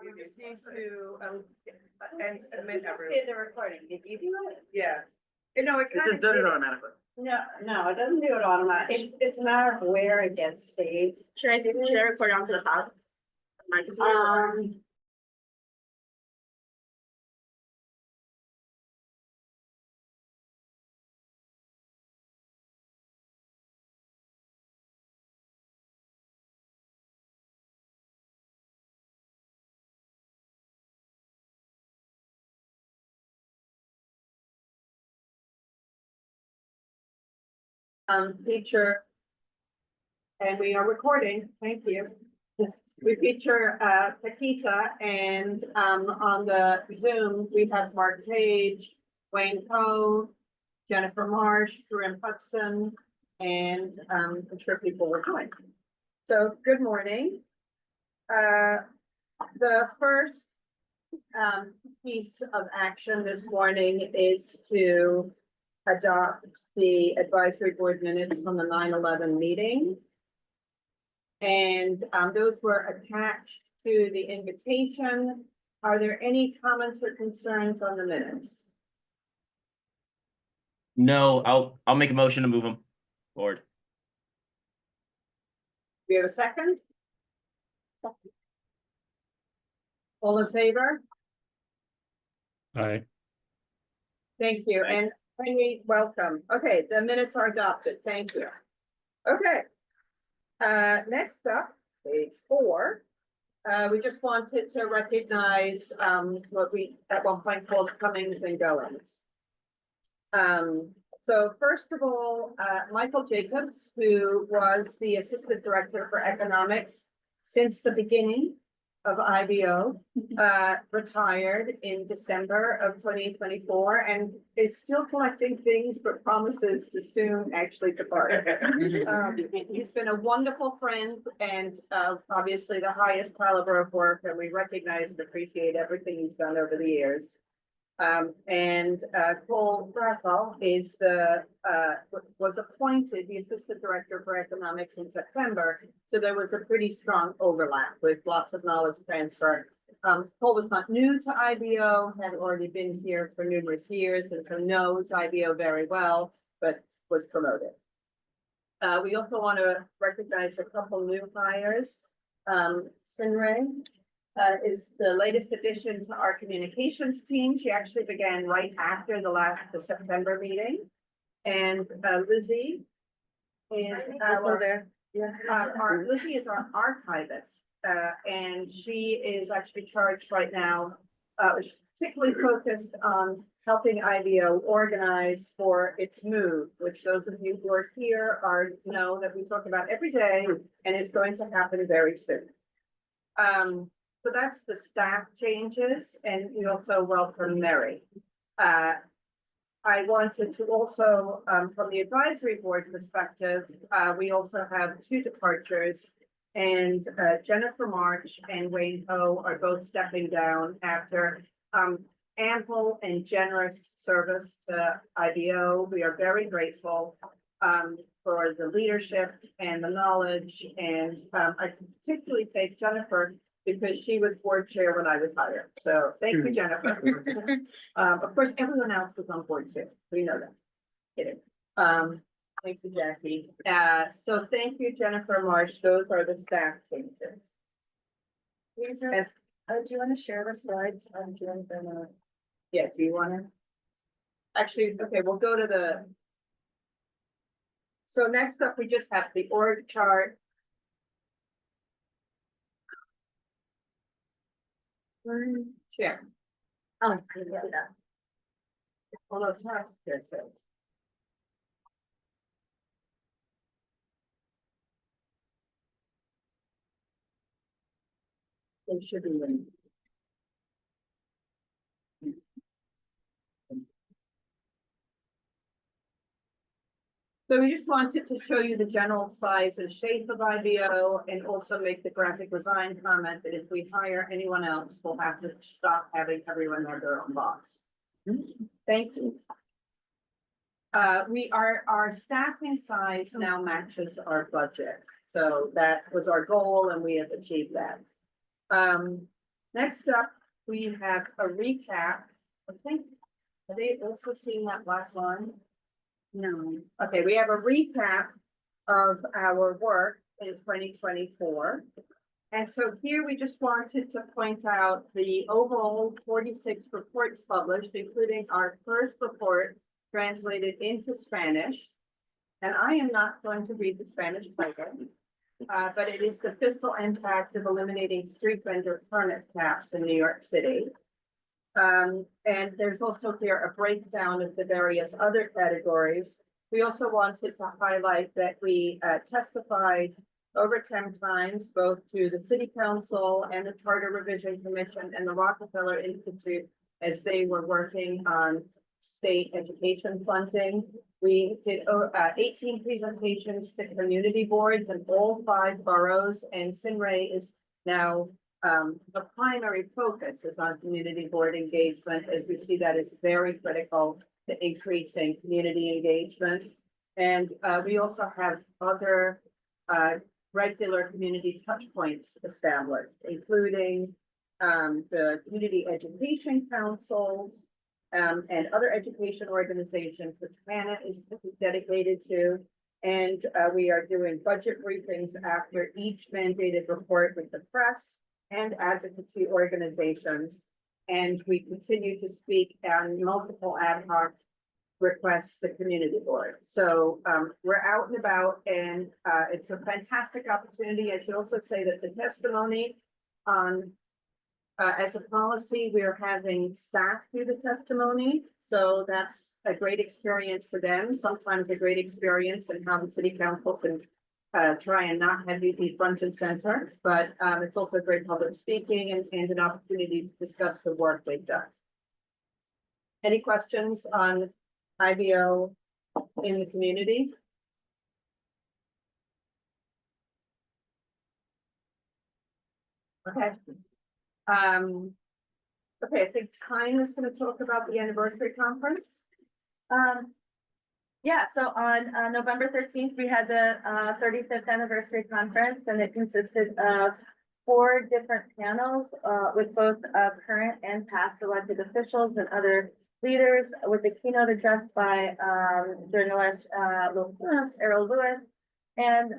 You just need to, and admit Just everyone. did the recording, did you do it? Yeah. You know, it It kind just of does it did. automatically. No, it doesn't do it automatically, it's a matter of where it gets saved. Should I record onto the cloud? My computer. Feature. And we are recording, thank you. We feature, Paquita and, on the Zoom, we have Mark Page, Wayne Coe, Jennifer Marsh, Corinne Hudson, and, I'm sure people were joining. So, good morning. The first, piece of action this morning is to adopt the advisory board minutes from the 9/11 meeting. And those were attached to the invitation. Are there any comments or concerns on the minutes? No, I'll make a motion to move them forward. Do you have a second? All in favor? Aye. Thank you, Aye. and Henry, welcome. Okay, the minutes are adopted, thank you. Okay. Next up, page 4. We just wanted to recognize, what we at one point called comings and goings. So first of all, Michael Jacobs, who was the Assistant Director for Economics since the beginning of IBO, retired in December of 2024 and is still collecting things, but promises to soon actually depart. He's been a wonderful friend and, obviously the highest caliber of work, and we recognize and appreciate everything he's done over the years. Paul Brackell is was appointed the Assistant Director for Economics in September. So there was a pretty strong overlap with lots of knowledge transfer. Paul was not new to IBO, had already been here for numerous years and so knows IBO very well, but was promoted. We also want to recognize a couple new hires. Sinray is the latest addition to our communications team. She actually began right after the September meeting. And Lizzie is Lizzie is our archivist, and she is actually charged right now, particularly focused on helping IBO organize for its move, which those of you who are here know that we talk about every day, and it's going to happen very soon. So that's the staff changes, and we also welcome Mary. I wanted to also, from the advisory board perspective, we also have 2 departures, and Jennifer March and Wayne Coe are both stepping down after ample and generous service to IBO. We are very grateful for the leadership and the knowledge, and I particularly thank Jennifer because she was board chair when I was hired. So thank you, Jennifer. Of course, everyone else was on board too. We know that. Kidding. Thank you, Jackie. So thank you, Jennifer Marsh. Those are the staff changes. Do you want to share the slides? I'm doing them. Yeah, do you want to? Actually, okay, we'll go to the. So next up, we just have the org chart. Share. Oh, I didn't see that. Well, it's not good, so. They should be winning. So we just wanted to show you the general size and shape of IBO and also make the graphic design comment that if we hire anyone else, we'll have to stop having everyone have their own box. Thank you. Our staffing size now matches our budget. So that was our goal and we have achieved that. Next up, we have a recap. I think, are they also seeing that last line? No. Okay, we have a recap of our work in 2024. And so here we just wanted to point out the overall 46 reports published, including our first report translated into Spanish. And I am not going to read the Spanish title, but it is the fiscal impact of eliminating street vendor permit caps in New York City. And there's also here a breakdown of the various other categories. We also wanted to highlight that we testified over 10 times, both to the City Council and the Charter Revision Commission and the Rockefeller Institute as they were working on state education funding. We did 18 presentations to community boards in all 5 boroughs, and CINRE is now the primary focus is on community board engagement, as we see that is very critical to increasing community engagement. And we also have other regular community touch points established, including the community education councils and other education organizations, which Hannah is dedicated to. And we are doing budget briefings after each mandated report with the press and advocacy organizations. And we continue to speak on multiple ad hoc requests to community boards. So we're out and about, and it's a fantastic opportunity. I should also say that the testimony on as a policy, we are having staff do the testimony. So that's a great experience for them, sometimes a great experience in how the city council can try and not have you be front and center, but it's also great public speaking and an opportunity to discuss the work they've done. Any questions on IBO in the community? Okay. Okay, I think Tyne is going to talk about the anniversary conference. Yeah, so on November 13th, we had the 35th anniversary conference, and it consisted of 4 different panels with both current and past elected officials and other leaders, with the keynote address by journalist Errol Lewis. And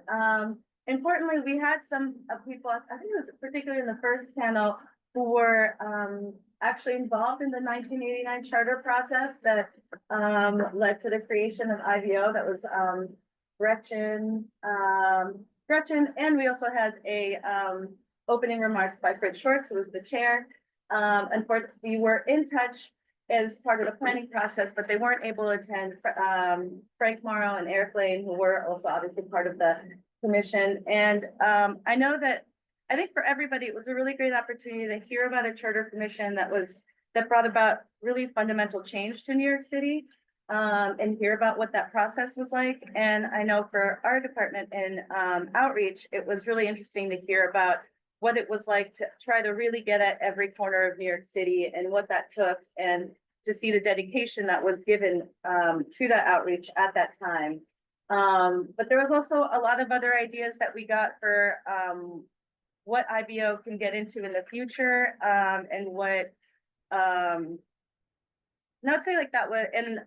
importantly, we had some people, I think it was particularly in the first panel, who were actually involved in the 1989 charter process that led to the creation of IBO. That was Gretchen, and we also had a opening remarks by Fritz Schwartz, who was the chair. Unfortunately, we were in touch as part of the planning process, but they weren't able to attend. Frank Morrow and Eric Lane, who were also obviously part of the commission. And I know that I think for everybody, it was a really great opportunity to hear about a charter commission that brought about really fundamental change to New York City, and hear about what that process was like. And I know for our department in outreach, it was really interesting to hear about what it was like to try to really get at every corner of New York City and what that took, and to see the dedication that was given to that outreach at that time. But there was also a lot of other ideas that we got for what IBO can get into in the future, and what, and I would say like that was, and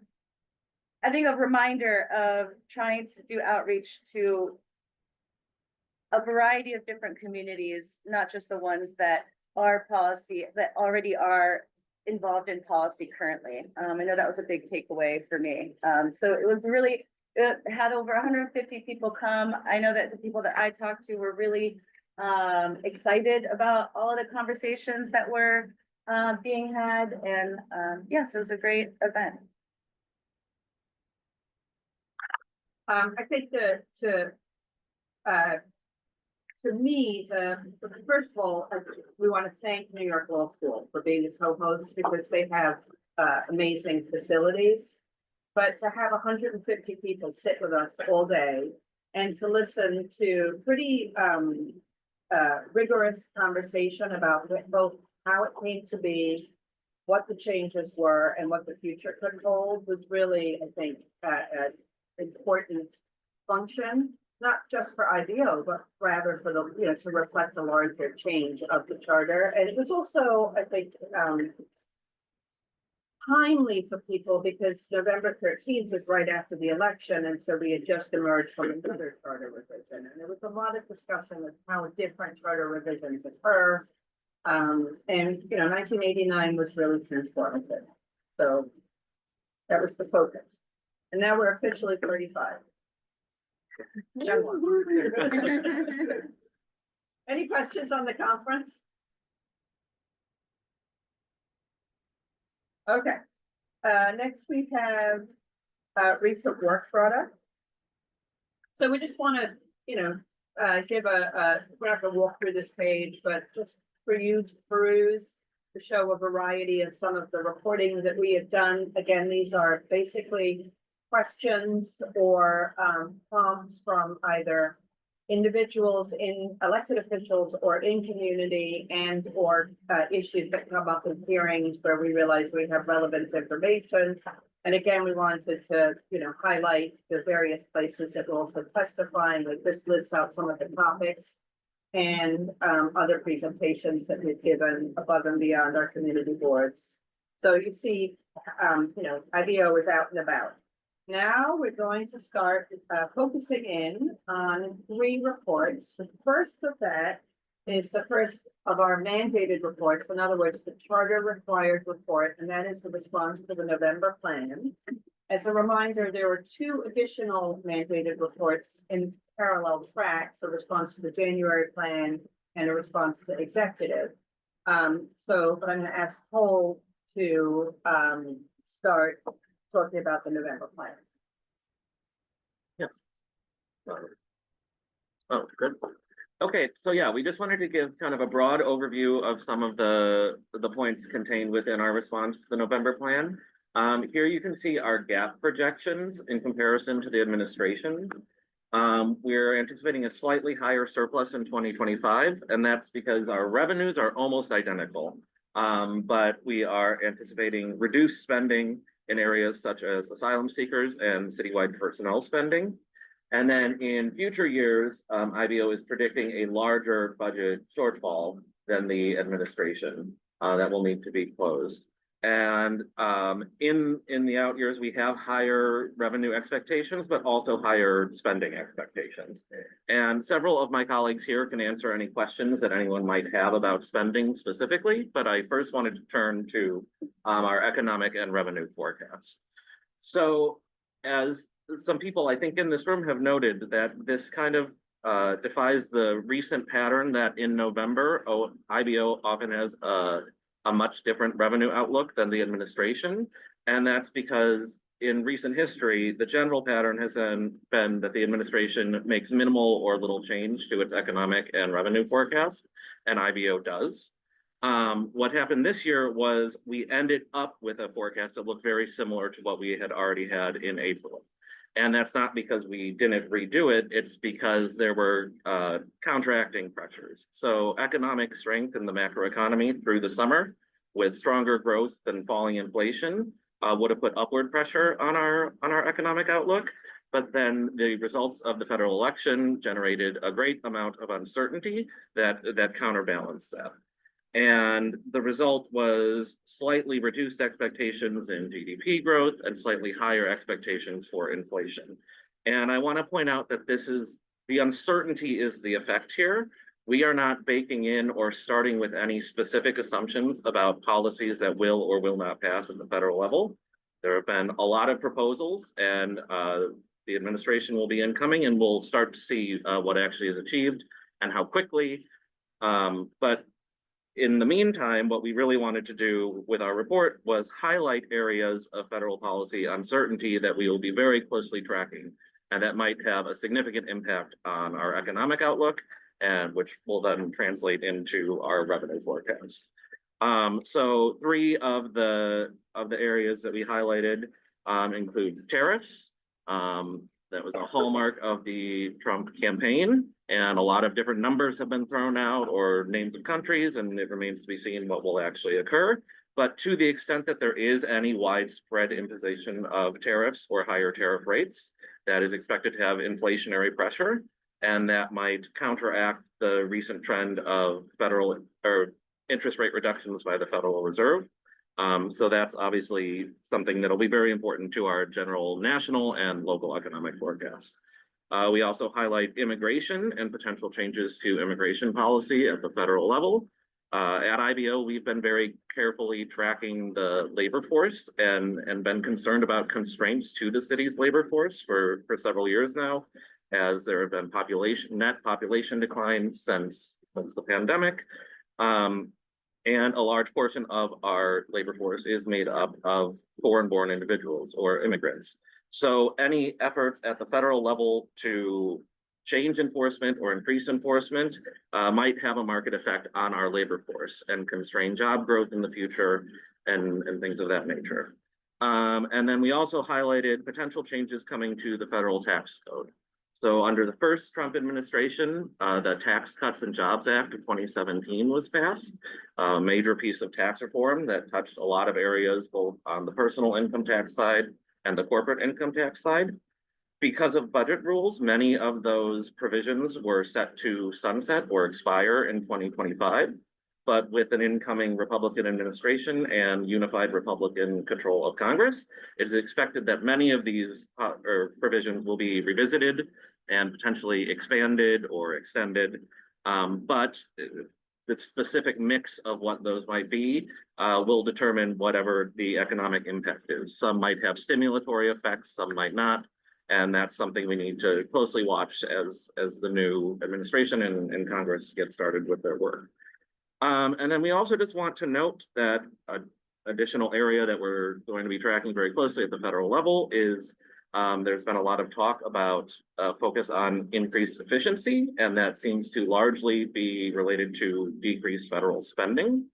I think a reminder of trying to do outreach to a variety of different communities, not just the ones that are policy, that already are involved in policy currently. I know that was a big takeaway for me. So it was really, it had over 150 people come. I know that the people that I talked to were really excited about all of the conversations that were being had, and yes, it was a great event. I think to me, first of all, we want to thank New York Law School for being the co-host, because they have amazing facilities. But to have 150 people sit with us all day and to listen to pretty rigorous conversation about both how it came to be, what the changes were, and what the future could hold was really, I think, an important function not just for IBO, but rather for the, to reflect the larger change of the charter. And it was also, I think, timely for people because November 13th is right after the election. And so we had just emerged from another charter revision. And there was a lot of discussion of how different charter revisions occur. And, 1989 was really transformative. So that was the focus. And now we're officially 35. Any questions on the conference? Okay, next we have recent work product. So we just want to, give we're not going to walk through this page, but just for you to peruse, to show a variety of some of the reporting that we have done. Again, these are basically questions or prompts from either individuals in elected officials or in community and or issues that come up in hearings where we realize we have relevant information. And again, we wanted to, highlight the various places that we're also testifying, like this lists out some of the topics and other presentations that we've given above and beyond our community boards. So you see, IBO is out and about. Now we're going to start focusing in on 3 reports. The first of that is the first of our mandated reports. In other words, the charter required report, and that is the response to the November plan. As a reminder, there were 2 additional mandated reports in parallel tracks, a response to the January plan and a response to the executive. But I'm going to ask Cole to start talking about the November plan. Oh, good. Okay, so yeah, we just wanted to give kind of a broad overview of some of the points contained within our response to the November plan. Here you can see our gap projections in comparison to the administration. We're anticipating a slightly higher surplus in 2025, and that's because our revenues are almost identical. But we are anticipating reduced spending in areas such as asylum seekers and citywide personnel spending. And then in future years, IBO is predicting a larger budget shortfall than the administration that will need to be closed. And in the out years, we have higher revenue expectations, but also higher spending expectations. And several of my colleagues here can answer any questions that anyone might have about spending specifically, but I first wanted to turn to our economic and revenue forecasts. So as some people, I think in this room have noted that this kind of defies the recent pattern that in November, IBO often has a much different revenue outlook than the administration. And that's because in recent history, the general pattern has been that the administration makes minimal or little change to its economic and revenue forecast, and IBO does. What happened this year was we ended up with a forecast that looked very similar to what we had already had in April. And that's not because we didn't redo it, it's because there were counteracting pressures. So economic strength in the macroeconomy through the summer with stronger growth than falling inflation would have put upward pressure on our economic outlook. But then the results of the federal election generated a great amount of uncertainty that counterbalanced that. And the result was slightly reduced expectations in GDP growth and slightly higher expectations for inflation. And I want to point out that the uncertainty is the effect here. We are not baking in or starting with any specific assumptions about policies that will or will not pass at the federal level. There have been a lot of proposals, and the administration will be incoming, and we'll start to see what actually is achieved and how quickly. But in the meantime, what we really wanted to do with our report was highlight areas of federal policy uncertainty that we will be very closely tracking, and that might have a significant impact on our economic outlook, and which will then translate into our revenue forecast. So 3 of the areas that we highlighted include tariffs. That was a hallmark of the Trump campaign, and a lot of different numbers have been thrown out or names of countries, and it remains to be seen what will actually occur. But to the extent that there is any widespread imposition of tariffs or higher tariff rates, that is expected to have inflationary pressure. and that might counteract the recent trend of federal or interest rate reductions by the Federal Reserve. So that's obviously something that'll be very important to our general national and local economic forecasts. We also highlight immigration and potential changes to immigration policy at the federal level. At IBO, we've been very carefully tracking the labor force and been concerned about constraints to the city's labor force for several years now, as there have been net population declines since the pandemic. And a large portion of our labor force is made up of foreign-born individuals or immigrants. So any efforts at the federal level to change enforcement or increase enforcement might have a market effect on our labor force and constrain job growth in the future and things of that nature. And then we also highlighted potential changes coming to the federal tax code. So under the first Trump administration, the Tax Cuts and Jobs Act of 2017 was passed, a major piece of tax reform that touched a lot of areas, both on the personal income tax side and the corporate income tax side. Because of budget rules, many of those provisions were set to sunset or expire in 2025. But with an incoming Republican administration and unified Republican control of Congress, it is expected that many of these provisions will be revisited and potentially expanded or extended. But the specific mix of what those might be will determine whatever the economic impact is. Some might have stimulatory effects, some might not. And that's something we need to closely watch as the new administration and Congress get started with their work. And then we also just want to note that an additional area that we're going to be tracking very closely at the federal level is there's been a lot of talk about focus on increased efficiency, and that seems to largely be related to decreased federal spending.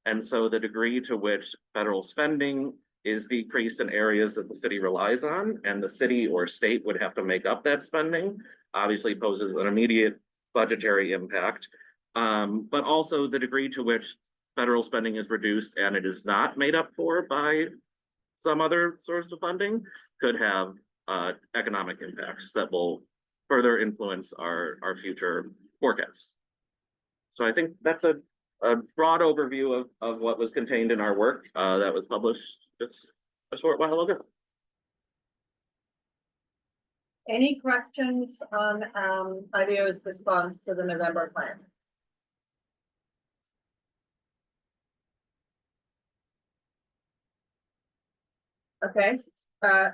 And so the degree to which federal spending is decreased in areas that the city relies on, and the city or state would have to make up that spending, obviously poses an immediate budgetary impact. But also the degree to which federal spending is reduced and it is not made up for by some other source of funding could have economic impacts that will further influence our future forecasts. So I think that's a broad overview of what was contained in our work that was published just a short while ago. Any questions on IBO's response to the November plan? Okay,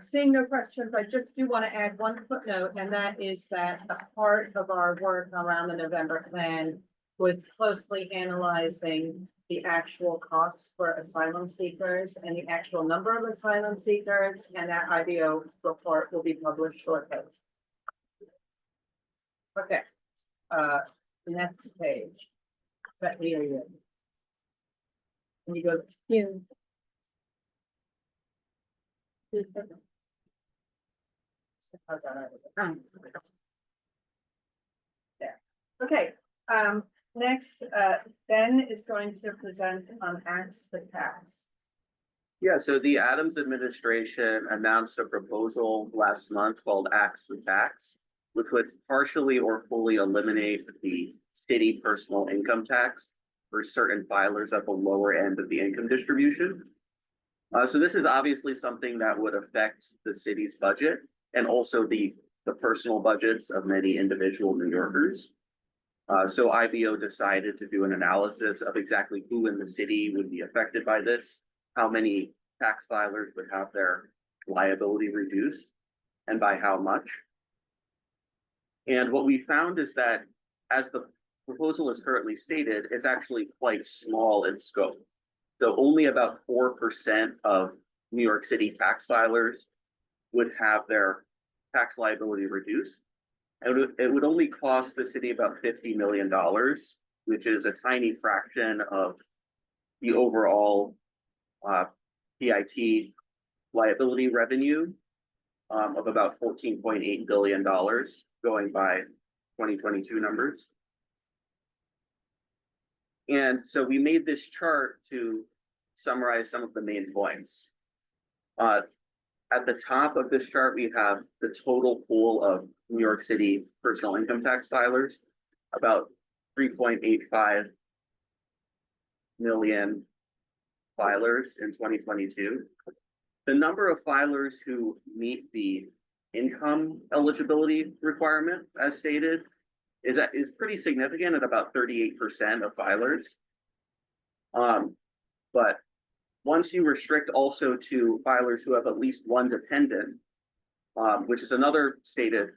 seeing no questions, I just do want to add one footnote, and that is that a part of our work around the November plan was closely analyzing the actual costs for asylum seekers and the actual number of asylum seekers, and that IBO report will be published shortly. Okay, the next page. Is that me or you? Can you go? You. There. Okay, next, Ben is going to present on Axe the Tax. Yeah, so the Adams administration announced a proposal last month called Axe the Tax, which would partially or fully eliminate the city personal income tax for certain filers at the lower end of the income distribution. So this is obviously something that would affect the city's budget and also the personal budgets of many individual New Yorkers. So IBO decided to do an analysis of exactly who in the city would be affected by this, how many tax filers would have their liability reduced, and by how much. And what we found is that as the proposal is currently stated, it's actually quite small in scope. So only about 4% of New York City tax filers would have their tax liability reduced. And it would only cost the city about $50 million, which is a tiny fraction of the overall PIT liability revenue of about $14.8 billion going by 2022 numbers. And so we made this chart to summarize some of the main points. at the top of this chart, we have the total pool of New York City personal income tax filers, about 3.85 million filers in 2022. The number of filers who meet the income eligibility requirement, as stated, is pretty significant at about 38% of filers. But once you restrict also to filers who have at least one dependent, which is another stated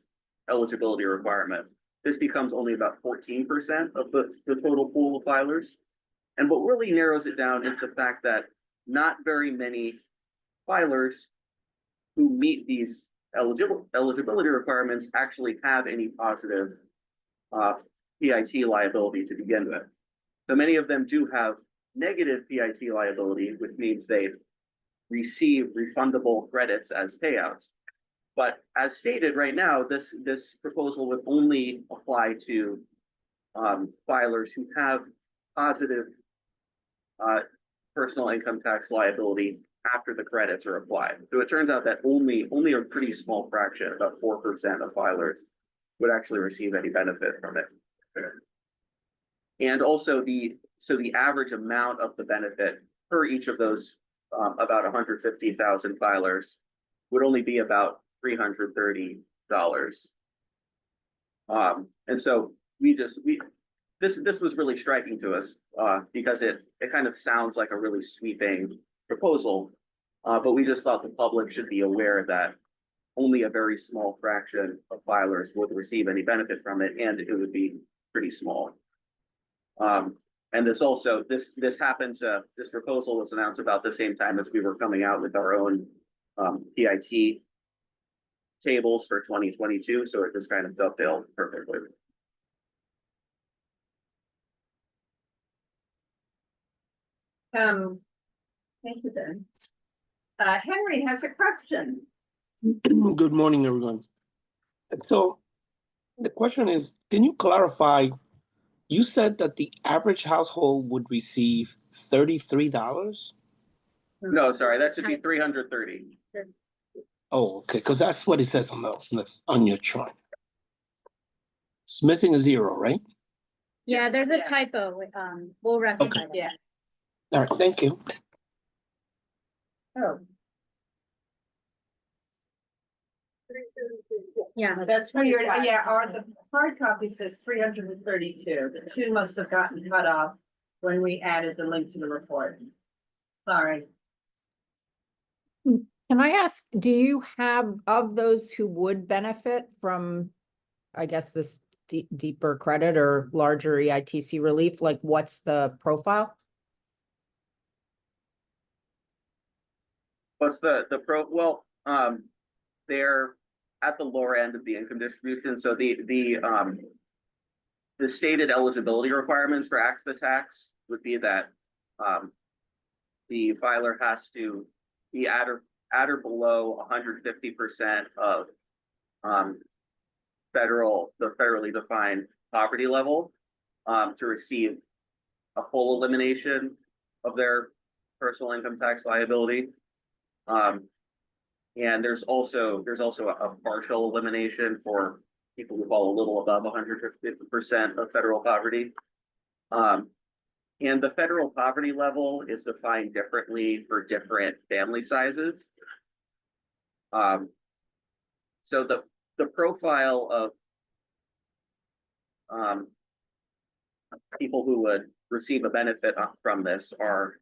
eligibility requirement, this becomes only about 14% of the total pool of filers. And what really narrows it down is the fact that not very many filers who meet these eligibility requirements actually have any positive PIT liability to begin with. So many of them do have negative PIT liability, which means they receive refundable credits as payouts. But as stated right now, this proposal would only apply to filers who have positive personal income tax liability after the credits are applied. So it turns out that only a pretty small fraction, about 4% of filers, would actually receive any benefit from it. And also the average amount of the benefit per each of those about 150,000 filers would only be about $330. And so this was really striking to us because it kind of sounds like a really sweeping proposal, but we just thought the public should be aware that only a very small fraction of filers would receive any benefit from it, and it would be pretty small. And this proposal was announced about the same time as we were coming out with our own PIT tables for 2022, so it just kind of dovetailed perfectly. Thank you, Ben. Henry has a question. Good morning, everyone. So the question is, can you clarify, you said that the average household would receive $33? No, sorry, that should be 330. Oh, okay, because that's what it says on your chart. It's missing a zero, right? Yeah, there's a typo. We'll rectify Okay. that. Yeah. All right, thank you. Oh, Yeah. that's weird. Yeah, the hard copy says 332. The two must have gotten cut off when we added the link to the report. Sorry. Can I ask, do you have, of those who would benefit from, I guess, this deeper credit or larger EITC relief, like what's the profile? What's well, they're at the lower end of the income distribution. So the stated eligibility requirements for Axe the Tax would be that the filer has to be at or below 150% of the federally defined poverty level to receive a full elimination of their personal income tax liability. And there's also a partial elimination for people who fall a little above 150% of federal poverty. And the federal poverty level is defined differently for different family sizes. So the profile of people who would receive a benefit from this are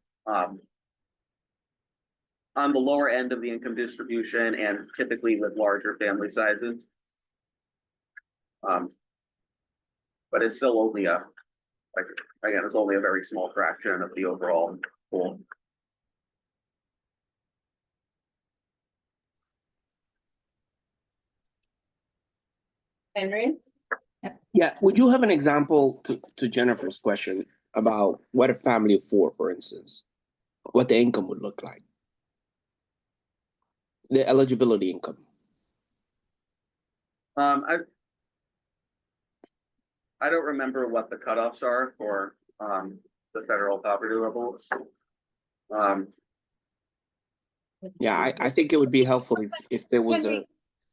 on the lower end of the income distribution and typically with larger family sizes. But it's still only it's only a very small fraction of the overall pool. Henry? Yeah, would you have an example to Jennifer's question about what a family of four, for instance, what the income would look like? The eligibility income. I don't remember what the cutoffs are for the federal poverty levels. Yeah, I think it would be helpful if there was Can a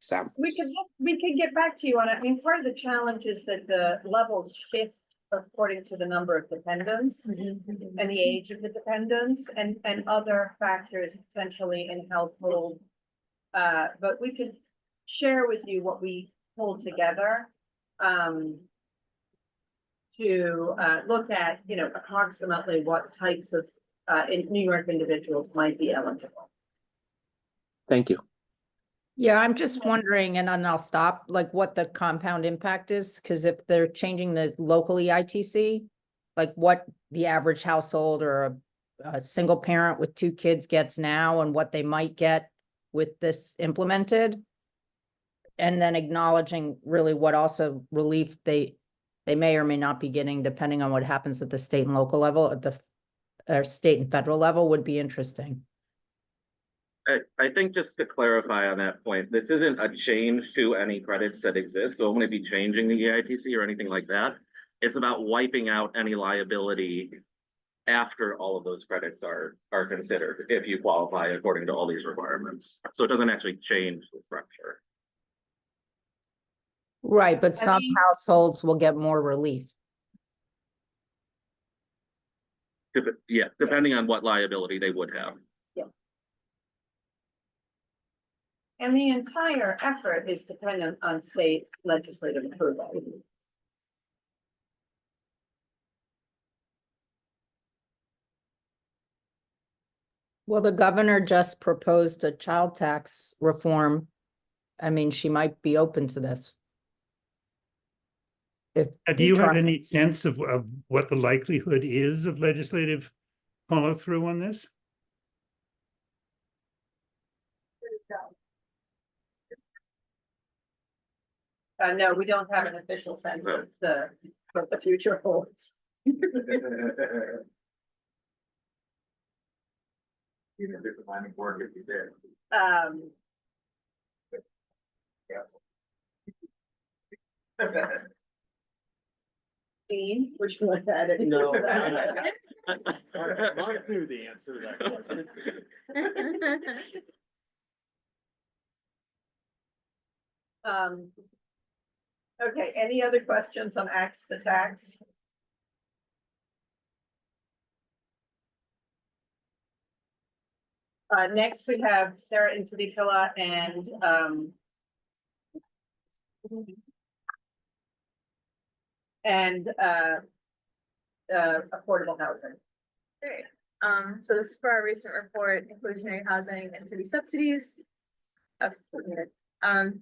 sample. We could get back to you on it. I mean, part of the challenge is that the levels shift according to the number of dependents and the age of the dependents and other factors potentially in household. But we could share with you what we pulled together. To look at, you know, approximately what types of in New York individuals might be eligible. Thank you. Yeah, I'm just wondering, and then I'll stop, like what the compound impact is, because if they're changing the local EITC, like what the average household or a single parent with 2 kids gets now and what they might get with this implemented. And then acknowledging really what also relief they may or may not be getting, depending on what happens at the state and local level, at the state and federal level would be interesting. I think just to clarify on that point, this isn't a change to any credits that exist, so it won't be changing the EITC or anything like that. It's about wiping out any liability after all of those credits are considered, if you qualify according to all these requirements. So it doesn't actually change the structure. Right, but I some mean- households will get more relief. Yeah, depending on what liability they would have. And the entire effort is dependent on state legislative approval. Well, the governor just proposed a child tax reform. I mean, she might be open to this. If Do you have Trump- any sense of what the likelihood is of legislative follow through on this? No, we don't have an official sense of what the future holds. Um. Dean, would you like to add anything? No. to that? Mark knew the answer to that question. Okay, any other questions on Axe the tax? Next we have Sarah Intadicula and affordable housing. Great. So this is for our recent report, inclusionary housing and city subsidies.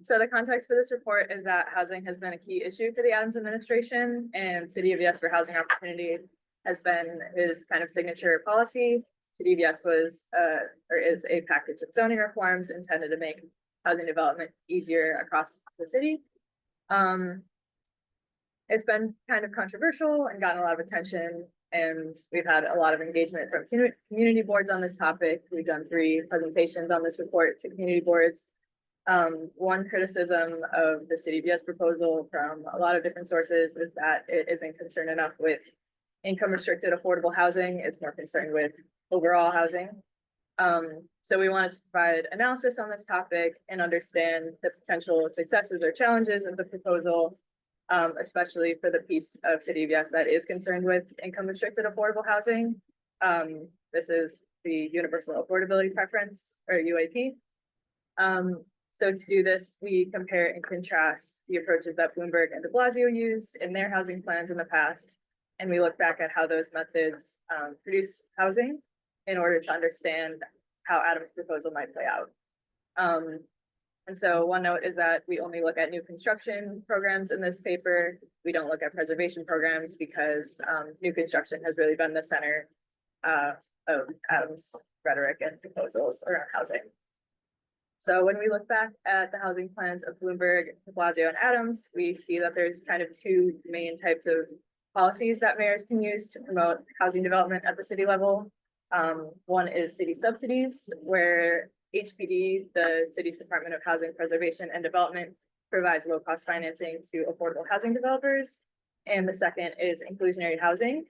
So the context for this report is that housing has been a key issue for the Adams administration, and City of Yes for Housing Opportunity has been his kind of signature policy. City of Yes was or is a package of zoning reforms intended to make housing development easier across the city. It's been kind of controversial and gotten a lot of attention, and we've had a lot of engagement from community boards on this topic. We've done 3 presentations on this report to community boards. One criticism of the City of Yes proposal from a lot of different sources is that it isn't concerned enough with income restricted affordable housing. It's more concerned with overall housing. So we wanted to provide analysis on this topic and understand the potential successes or challenges of the proposal, especially for the piece of City of Yes that is concerned with income restricted affordable housing. This is the Universal Affordability Preference, or UAP. So to do this, we compare and contrast the approaches that Bloomberg and de Blasio used in their housing plans in the past. And we look back at how those methods produce housing in order to understand how Adams' proposal might play out. And so one note is that we only look at new construction programs in this paper. We don't look at preservation programs because new construction has really been the center of Adams' rhetoric and proposals around housing. So when we look back at the housing plans of Bloomberg, de Blasio, and Adams, we see that there's kind of 2 main types of policies that mayors can use to promote housing development at the city level. One is city subsidies, where HPD, the city's Department of Housing Preservation and Development, provides low-cost financing to affordable housing developers. And the second is inclusionary housing,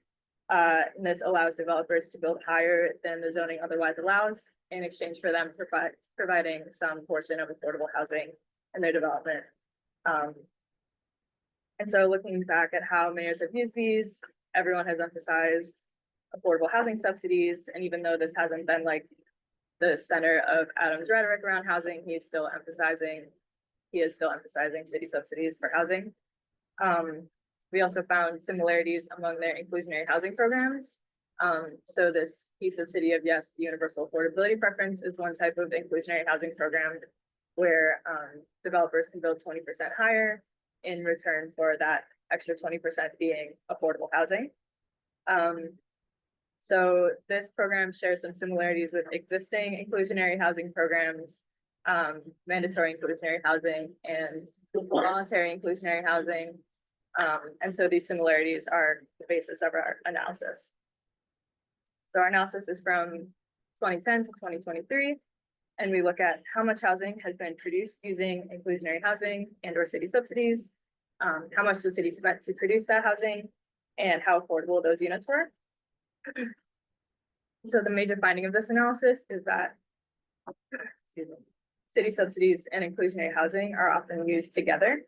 And this allows developers to build higher than the zoning otherwise allows in exchange for them providing some portion of affordable housing in their development. And so looking back at how mayors have used these, everyone has emphasized affordable housing subsidies. And even though this hasn't been like the center of Adams' rhetoric around housing, he is still emphasizing city subsidies for housing. We also found similarities among their inclusionary housing programs. So this piece of City of Yes, the universal affordability preference is one type of inclusionary housing program where developers can build 20% higher in return for that extra 20% being affordable housing. So this program shares some similarities with existing inclusionary housing programs, mandatory inclusionary housing and voluntary inclusionary housing. And so these similarities are the basis of our analysis. So our analysis is from 2010 to 2023, and we look at how much housing has been produced using inclusionary housing and or city subsidies, how much the city spent to produce that housing, and how affordable those units were. So the major finding of this analysis is that city subsidies and inclusionary housing are often used together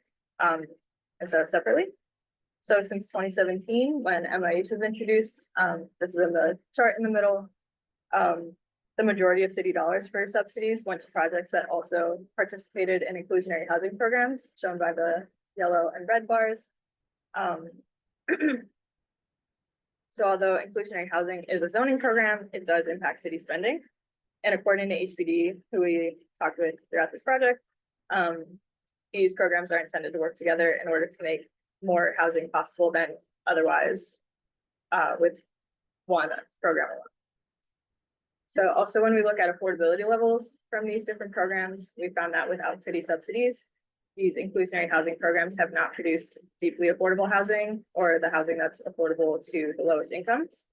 instead of separately. So since 2017, when MIH was introduced, this is in the chart in the middle, the majority of city dollars for subsidies went to projects that also participated in inclusionary housing programs, shown by the yellow and red bars. So although inclusionary housing is a zoning program, it does impact city spending. And according to HPD, who we talked with throughout this project, these programs are intended to work together in order to make more housing possible than otherwise with one program alone. So also when we look at affordability levels from these different programs, we found that without city subsidies, these inclusionary housing programs have not produced deeply affordable housing or the housing that's affordable to the lowest incomes.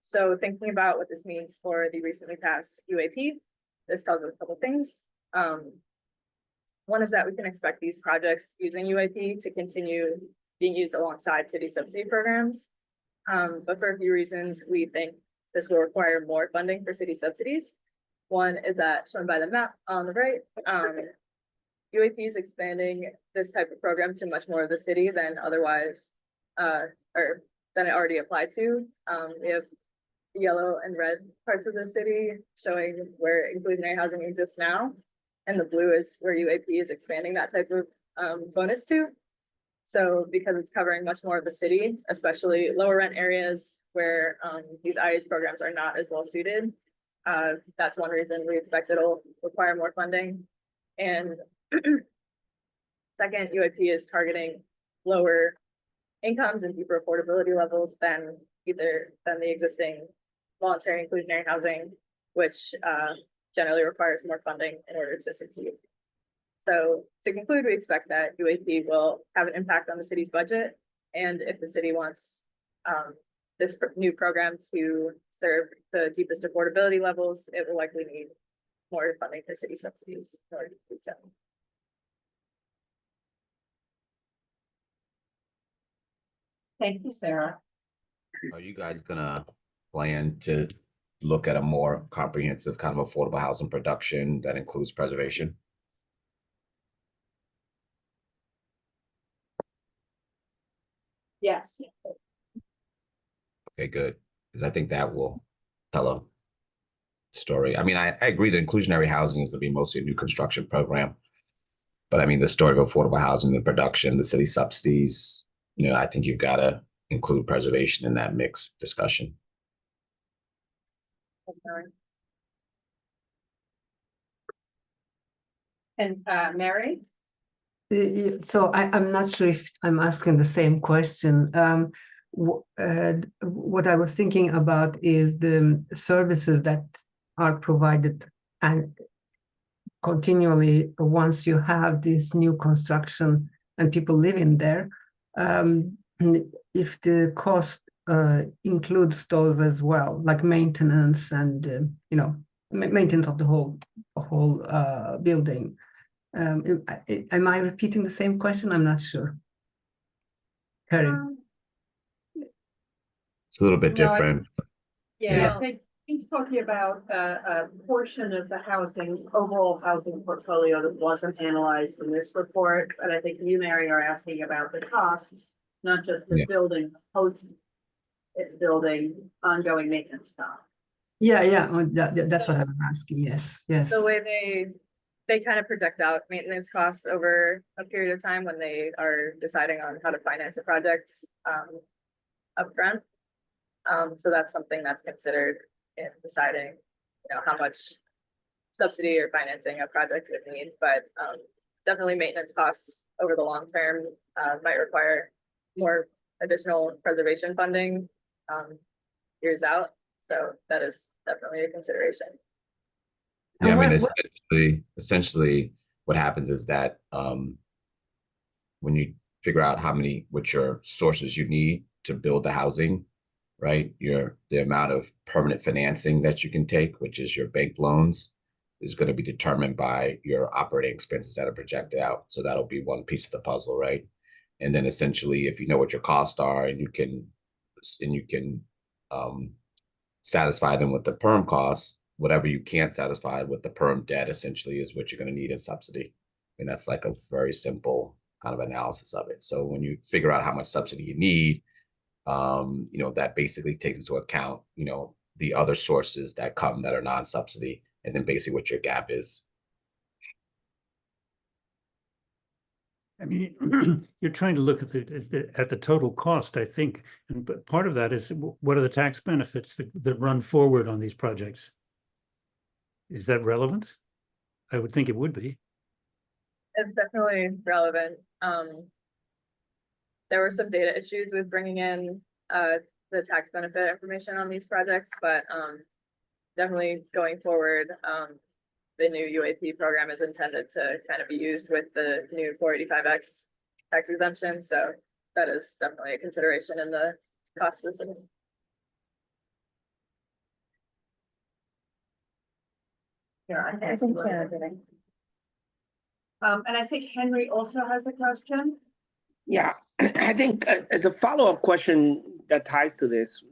So thinking about what this means for the recently passed UAP, this tells us a couple things. One is that we can expect these projects using UAP to continue being used alongside city subsidy programs. But for a few reasons, we think this will require more funding for city subsidies. One is that shown by the map on the right, UAP is expanding this type of program to much more of the city than otherwise, or than it already applied to. We have the yellow and red parts of the city showing where inclusionary housing exists now. And the blue is where UAP is expanding that type of bonus to. So because it's covering much more of the city, especially lower rent areas where these IH programs are not as well suited, that's one reason we expect it'll require more funding. And second, UAP is targeting lower incomes and deeper affordability levels than the existing voluntary inclusionary housing, which generally requires more funding in order to succeed. So to conclude, we expect that UAP will have an impact on the city's budget. And if the city wants this new program to serve the deepest affordability levels, it will likely need more funding for city subsidies in order to do so. Thank you, Sarah. Are you guys gonna plan to look at a more comprehensive kind of affordable housing production that includes preservation? Yes. Okay, good, because I think that will tell a story. I mean, I agree that inclusionary housing is to be mostly a new construction program. But I mean, the story of affordable housing, the production, the city subsidies, I think you've got to include preservation in that mix discussion. And Mary? So I'm not sure if I'm asking the same question. What I was thinking about is the services that are provided and continually once you have this new construction and people live in there, if the cost includes those as well, like maintenance and maintenance of the whole building. Am I repeating the same question? I'm not sure. Carrie. It's a little bit No, different. Yeah, I think he's talking about a portion of the housing, overall housing portfolio that wasn't analyzed in this report. And I think you, Mary, are asking about the costs, not just the Yeah. building, post it building, ongoing maintenance costs. Yeah, that's what I'm asking, yes, yes. The way they kind of project out maintenance costs over a period of time when they are deciding on how to finance the projects upfront. So that's something that's considered in deciding, how much subsidy or financing a project would need, but definitely maintenance costs over the long term might require more additional preservation funding years out. So that is definitely a consideration. Yeah, I And mean, what- essentially what happens is that when you figure out what your sources you need to build the housing, right? The amount of permanent financing that you can take, which is your bank loans, is going to be determined by your operating expenses that are projected out. So that'll be one piece of the puzzle, right? And then essentially, if you know what your costs are and you can satisfy them with the perm costs, whatever you can't satisfy with the perm debt essentially is what you're going to need in subsidy. And that's like a very simple kind of analysis of it. So when you figure out how much subsidy you need, that basically takes into account, the other sources that come that are non-subsidy, and then basically what your gap is. I mean, you're trying to look at the total cost, I think, but part of that is what are the tax benefits that run forward on these projects? Is that relevant? I would think it would be. It's definitely relevant. There were some data issues with bringing in the tax benefit information on these projects, but definitely going forward, the new UAP program is intended to kind of be used with the new 485X tax exemption. So that is definitely a consideration in the cost system. Yeah, I think Shannon did it. And I think Henry also has a question. Yeah, I think as a follow-up question that ties to this,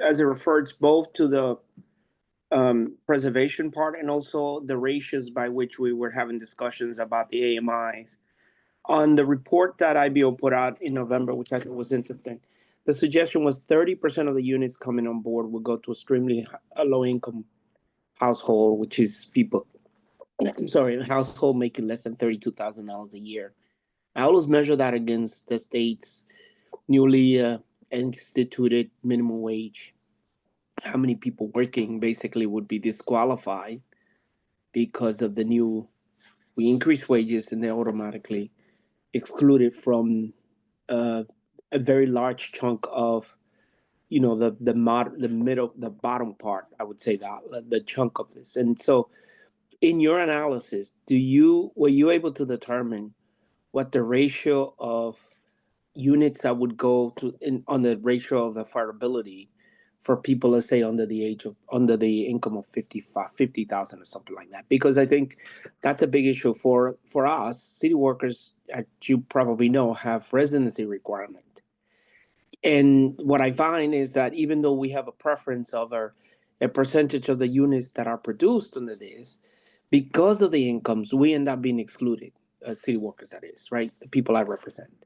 as it refers both to the preservation part and also the ratios by which we were having discussions about the AMIs. On the report that IBO put out in November, which I thought was interesting, the suggestion was 30% of the units coming on board would go to extremely low-income household, which is people, sorry, a household making less than $32,000 a year. I always measure that against the state's newly instituted minimum wage. How many people working basically would be disqualified because of the new, we increase wages and they're automatically excluded from a very large chunk of, the bottom part, I would say that the chunk of this. And so in your analysis, were you able to determine what the ratio of units that would go on the ratio of affordability for people, let's say under the income of 50,000 or something like that? Because I think that's a big issue for us. City workers, as you probably know, have residency requirement. And what I find is that even though we have a preference of a percentage of the units that are produced under this, because of the incomes, we end up being excluded, city workers, that is, right? The people I represent.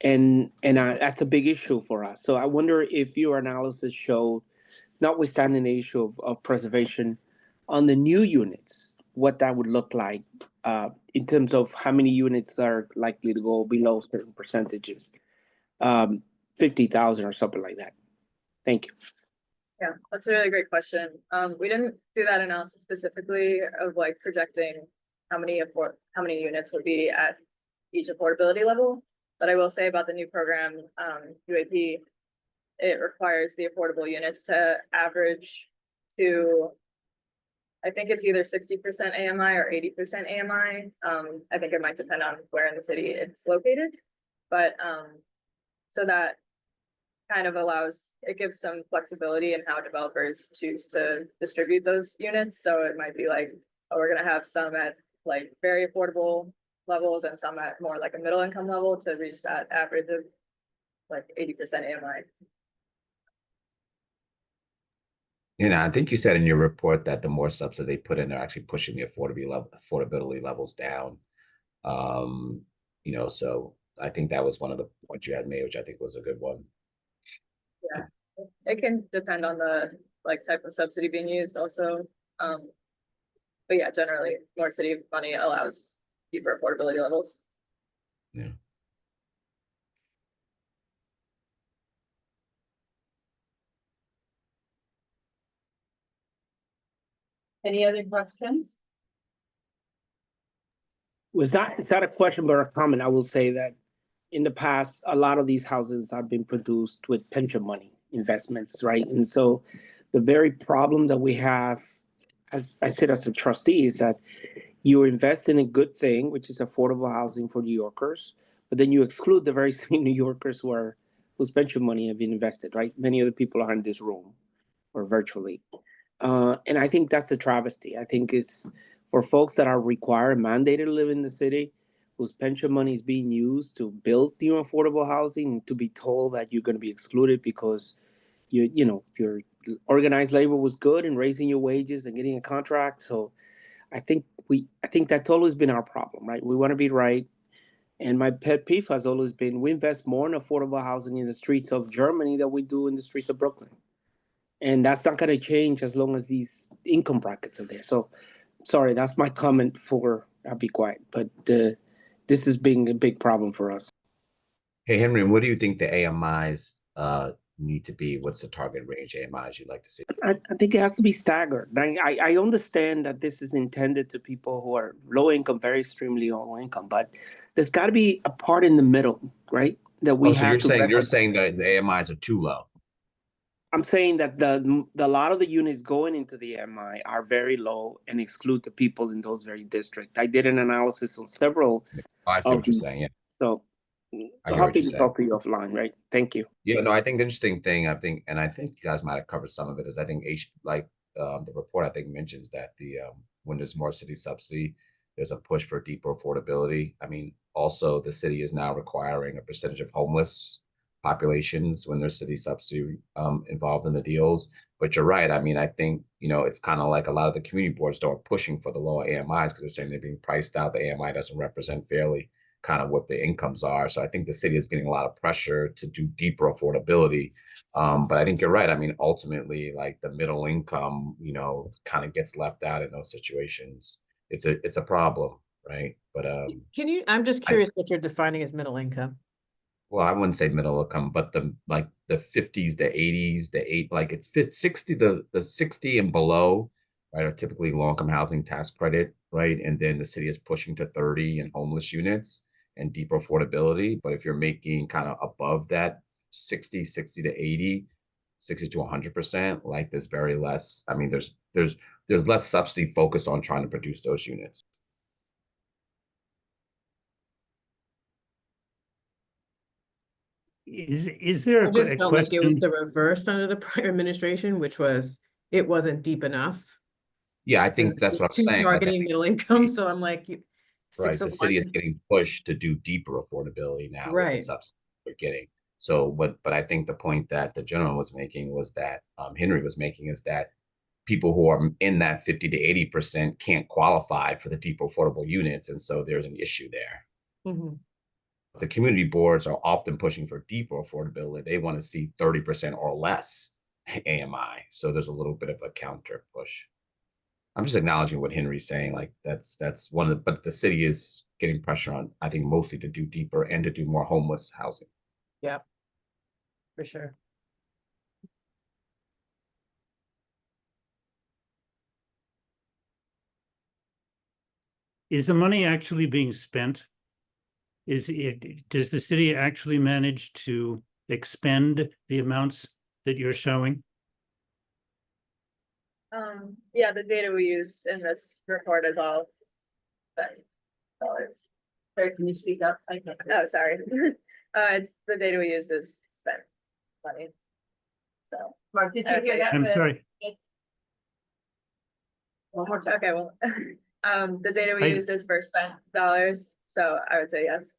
And that's a big issue for us. So I wonder if your analysis showed, notwithstanding the issue of preservation, on the new units, what that would look like in terms of how many units are likely to go below certain percentages, 50,000 or something like that. Thank you. Yeah, that's a really great question. We didn't do that analysis specifically of like projecting how many units would be at each affordability level. But I will say about the new program, UAP, it requires the affordable units to average to, I think it's either 60% AMI or 80% AMI. I think it might depend on where in the city it's located. But so that kind of it gives some flexibility in how developers choose to distribute those units. So it might be like, oh, we're gonna have some at like very affordable levels and some at more like a middle income level to reach that average of like 80% AMI. I think you said in your report that the more subsidy they put in, they're actually pushing the affordability levels down. So I think that was one of the points you had made, which I think was a good one. Yeah, it can depend on the like type of subsidy being used also. But yeah, generally more city money allows deeper affordability levels. Yeah. Any other questions? It's not a question, but a comment. I will say that in the past, a lot of these houses have been produced with pension money investments, right? And so the very problem that we have, as I said, as a trustee, is that you invest in a good thing, which is affordable housing for New Yorkers, but then you exclude the very same New Yorkers whose pension money have been invested, right? Many of the people are in this room or virtually. And I think that's a travesty. I think it's for folks that are required, mandated to live in the city, whose pension money is being used to build new affordable housing, to be told that you're going to be excluded because your organized labor was good in raising your wages and getting a contract. So I think that's always been our problem, right? We want to be right. And my pet peeve has always been we invest more in affordable housing in the streets of Germany than we do in the streets of Brooklyn. And that's not going to change as long as these income brackets are there. So, sorry, that's my comment I'll be quiet. But this is being a big problem for us. Hey, Henry, what do you think the AMIs need to be? What's the target range AMIs you'd like to see? I think it has to be staggered. I understand that this is intended to people who are low income, very extremely low income, but there's got to be a part in the middle, right? That we So have you're saying that the AMIs are too low. I'm saying that a lot of the units going into the MI are very low and exclude the people in those very districts. I did an analysis on several I see of what you're these. saying. Yeah, So I hear what happy you're to saying. talk to you offline, right? Thank you. Yeah, no, I think the interesting thing, and I think you guys might have covered some of it, is I think the report I think mentions that when there's more city subsidy, there's a push for deeper affordability. I mean, also the city is now requiring a percentage of homeless populations when there's city subsidy involved in the deals. But you're right. I mean, I think, it's kind of like a lot of the community boards that are pushing for the lower AMIs because they're saying they're being priced out. The AMI doesn't represent fairly kind of what the incomes are. So I think the city is getting a lot of pressure to do deeper affordability. But I think you're right. I mean, ultimately, like the middle income, kind of gets left out in those situations. It's a problem, right? But I'm just curious what you're defining as middle income. well, I wouldn't say middle income, but the 50s, the 80s, it's 60, the 60 and below, right, are typically low income housing tax credit, right? And then the city is pushing to 30 in homeless units and deeper affordability. But if you're making kind of above that 60 to 80, 60 to 100%, like there's very less. I mean, there's less subsidy focused on trying to produce those units. Is there I just a felt like it was question? the reverse under the prior administration, which was it wasn't deep enough. Yeah, I think that's what I'm saying. Targeting middle income. So I'm like, right, the city is getting pushed to do deeper affordability now with the subsidy we're getting. So, but I think the point that the gentleman was making was that Henry was making is that people who are in that 50 to 80% can't qualify for the deeper affordable units, and so there's an issue there. Mm-hmm. The community boards are often pushing for deeper affordability. They want to see 30% or less AMI. So there's a little bit of a counter push. I'm just acknowledging what Henry's saying. Like that's one of the, but the city is getting pressure on, I think, mostly to do deeper and to do more homeless housing. Yeah, for sure. Is the money actually being spent? Does the city actually manage to expend the amounts that you're showing? Yeah, the data we use in this report is all dollars. Sorry, can you speak up? Oh, sorry. It's the data we use is spent money. So Mark, did you hear that? I'm sorry. One more time. okay, well, the data we used is for spent dollars. So I would say yes.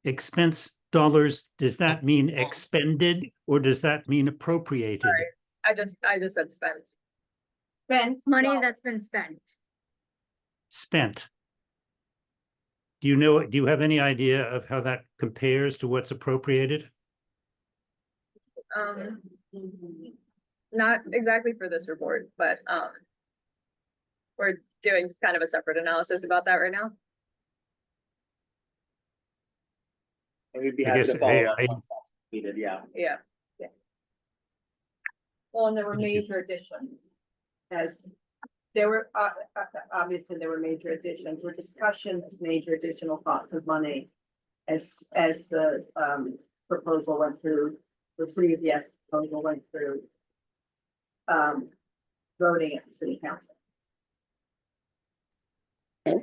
Expense dollars, does that mean expended or does that mean appropriated? Sorry. I just said spent. Spent. Money that's been spent. Spent. Do you have any idea of how that compares to what's appropriated? Not exactly for this report, but, we're doing kind of a separate analysis about that right now. And we'd be I happy guess to follow up I- once that's completed, yeah. Yeah. Well, and there were Thank you. major additions. As there were, obviously, there were major additions or discussions, major additional pots of money. As the proposal went through, the CVS proposal went through. Voting at the city council.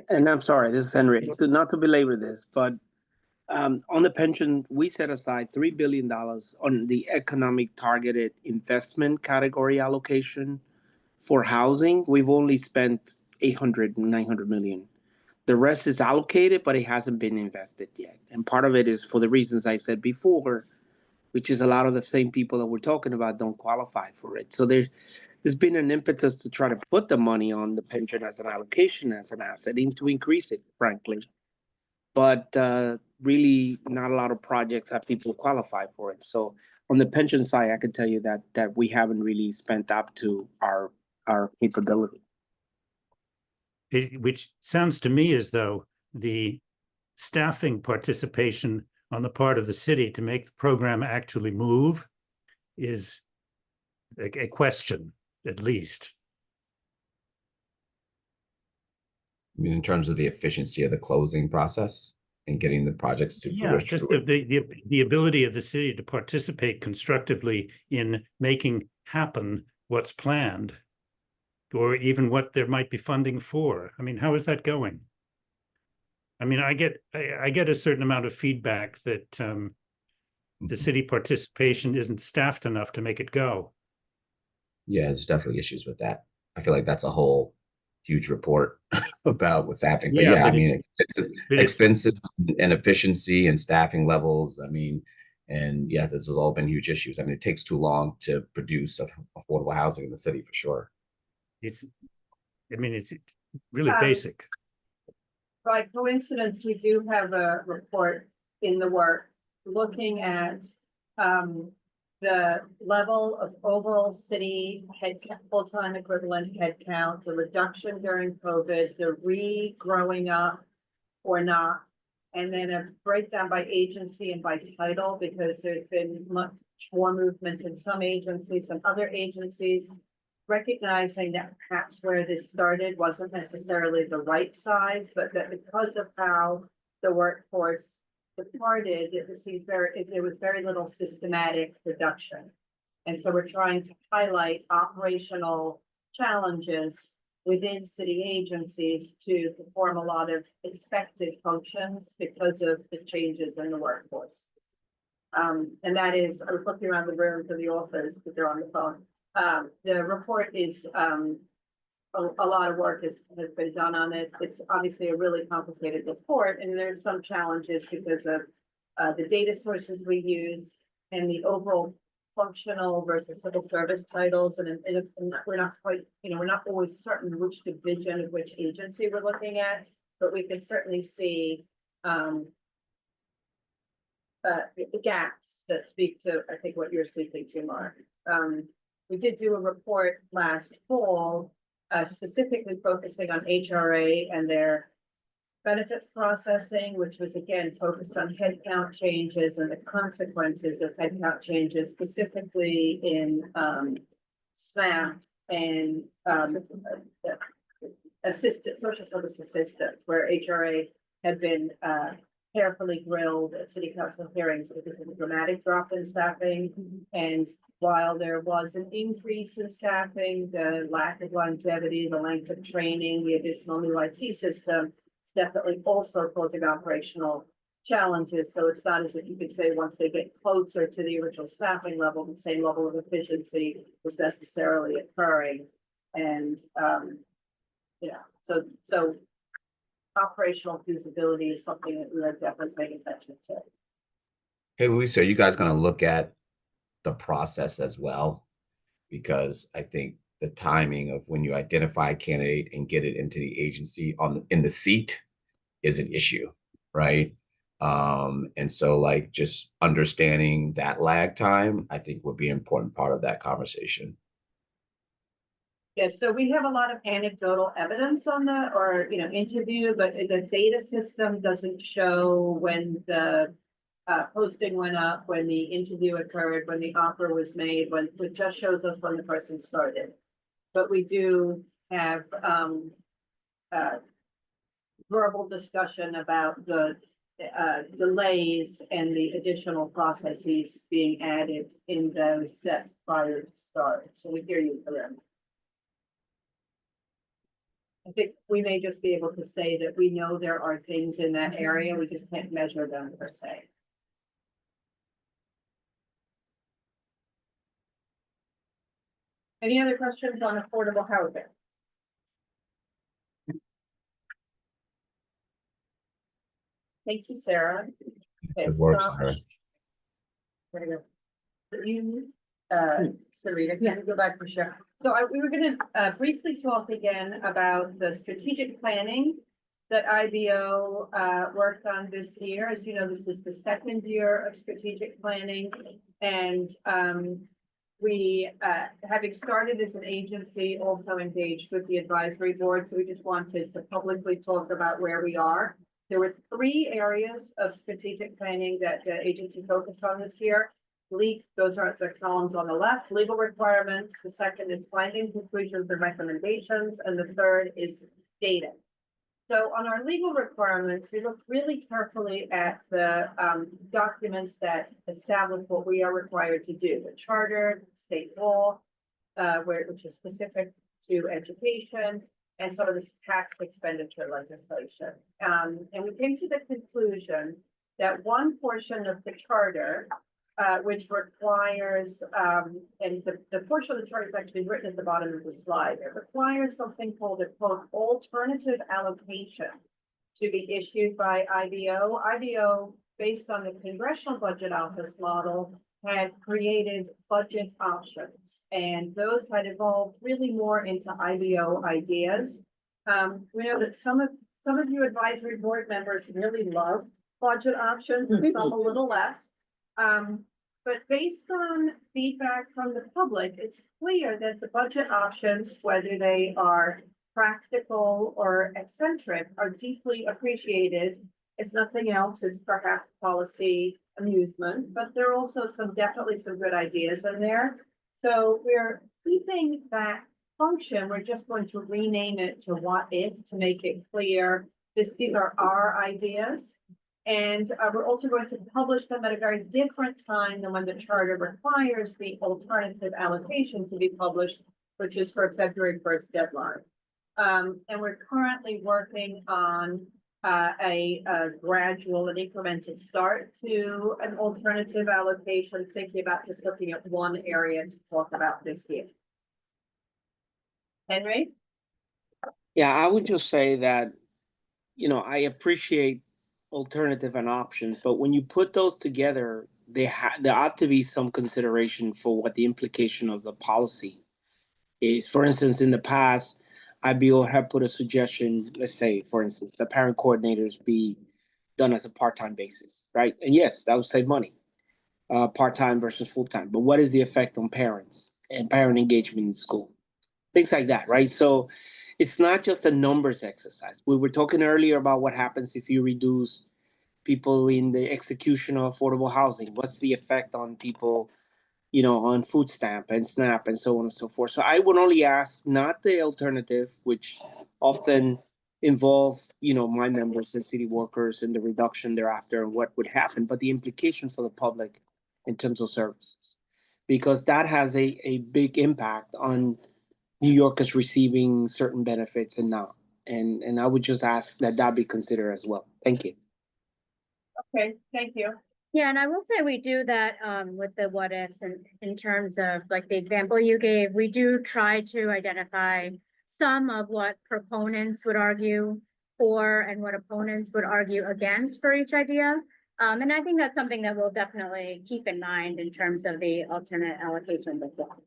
And I'm sorry, this is Henry, so not to belabor this, but on the pension, we set aside $3 billion on the economic targeted investment category allocation for housing. We've only spent 800, 900 million. The rest is allocated, but it hasn't been invested yet. And part of it is for the reasons I said before, which is a lot of the same people that we're talking about don't qualify for it. So there's been an impetus to try to put the money on the pension as an allocation, as an asset, and to increase it, frankly. But really, not a lot of projects have people qualify for it. So on the pension side, I can tell you that we haven't really spent up to our capability. Which sounds to me as though the staffing participation on the part of the city to make the program actually move is a question, at least. I mean, in terms of the efficiency of the closing process and getting the projects to Yeah, fruition. just the ability of the city to participate constructively in making happen what's planned, or even what there might be funding for. I mean, how is that going? I mean, I get a certain amount of feedback that the city participation isn't staffed enough to make it go. Yeah, there's definitely issues with that. I feel like that's a whole huge report about what's happening. But Yeah, yeah, I but mean, but expenses and efficiency and staffing levels. I mean, and yes, this has all been huge issues. I mean, it takes too long to produce affordable housing in the city for sure. it's really basic. By coincidence, we do have a report in the works looking at the level of overall city full-time equivalent headcount, the reduction during COVID, the regrowing up or not, and then a breakdown by agency and by title, because there's been much more movement in some agencies and other agencies, recognizing that perhaps where this started wasn't necessarily the right size, but that because of how the workforce departed, there was very little systematic reduction. And so we're trying to highlight operational challenges within city agencies to perform a lot of expected functions because of the changes in the workforce. And that is, I was looking around the room for the authors, but they're on the phone. The report is, a lot of work has been done on it. It's obviously a really complicated report, and there's some challenges because of the data sources we use and the overall functional versus civil service titles. And we're not quite, we're not always certain which division of which agency we're looking at, but we can certainly see the gaps that speak to, I think, what you're speaking to, Mark. We did do a report last fall, specifically focusing on HRA and their benefits processing, which was again focused on headcount changes and the consequences of headcount changes, specifically in SNAP and social service assistants, where HRA had been carefully grilled at city council hearings because of the dramatic drop in staffing. And while there was an increase in staffing, the lack of longevity, the length of training, the additional new IT system, it's definitely also causing operational challenges. So it's not as if you could say once they get closer to the original staffing level, the same level of efficiency was necessarily occurring. And so operational feasibility is something that we are definitely paying attention to. Hey, Luis, are you guys going to look at the process as well? because I think the timing of when you identify a candidate and get it into the agency in the seat is an issue, right? And so like just understanding that lag time, I think would be an important part of that conversation. Yes, so we have a lot of anecdotal evidence on that, or, interview, but the data system doesn't show when the posting went up, when the interview occurred, when the offer was made, when it just shows us when the person started. But we do have verbal discussion about the delays and the additional processes being added in those steps prior to start. So we hear you, Karen. I think we may just be able to say that we know there are things in that area, we just can't measure them per se. Any other questions on affordable housing? Thank you, Sarah. Okay, Good work, stop. Sarah. There we go. You, Sarita, can you go back for sure? So we were gonna briefly talk again about the strategic planning that IBO worked on this year. As you know, this is the second year of strategic planning. And we, having started as an agency, also engaged with the advisory board. So we just wanted to publicly talk about where we are. There were 3 areas of strategic planning that the agency focused on this year. Those are the columns on the left, legal requirements. The second is finding conclusions and recommendations. And the third is data. So on our legal requirements, we looked really carefully at the documents that establish what we are required to do, the charter, state law, which is specific to education, and some of this tax expenditure legislation. And we came to the conclusion that one portion of the charter, which requires, and the portion of the charter is actually written at the bottom of the slide, it requires something called a quote alternative allocation to be issued by IBO. IBO, based on the Congressional Budget Office model, had created budget options, and those had evolved really more into IBO ideas. We know that some of you advisory board members really love budget options, and some a little less. But based on feedback from the public, it's clear that the budget options, whether they are practical or eccentric, are deeply appreciated. If nothing else, it's perhaps policy amusement, but there are also definitely some good ideas in there. So we're keeping that function. We're just going to rename it to what if to make it clear. These are our ideas. And we're also going to publish them at a very different time than when the charter requires the alternative allocation to be published, which is for February 1st deadline. And we're currently working on a gradual and incremental start to an alternative allocation, thinking about just looking at one area to talk about this year. Henry? Yeah, I would just say that, I appreciate alternative and options, but when you put those together, there ought to be some consideration for what the implication of the policy is. For instance, in the past, IBO had put a suggestion, let's say, for instance, the parent coordinators be done as a part-time basis, right? And yes, that would save money, part-time versus full-time. But what is the effect on parents and parent engagement in school? Things like that, right? So it's not just a numbers exercise. We were talking earlier about what happens if you reduce people in the execution of affordable housing. What's the effect on people, on food stamp and SNAP and so on and so forth. So I would only ask not the alternative, which often involve, my members and city workers and the reduction thereafter and what would happen, but the implication for the public in terms of services, because that has a big impact on New Yorkers receiving certain benefits and not. And I would just ask that be considered as well. Thank you. Okay, thank you. Yeah, and I will say we do that with the what ifs and in terms of like the example you gave, we do try to identify some of what proponents would argue for and what opponents would argue against for each idea. And I think that's something that we'll definitely keep in mind in terms of the alternate allocations as well.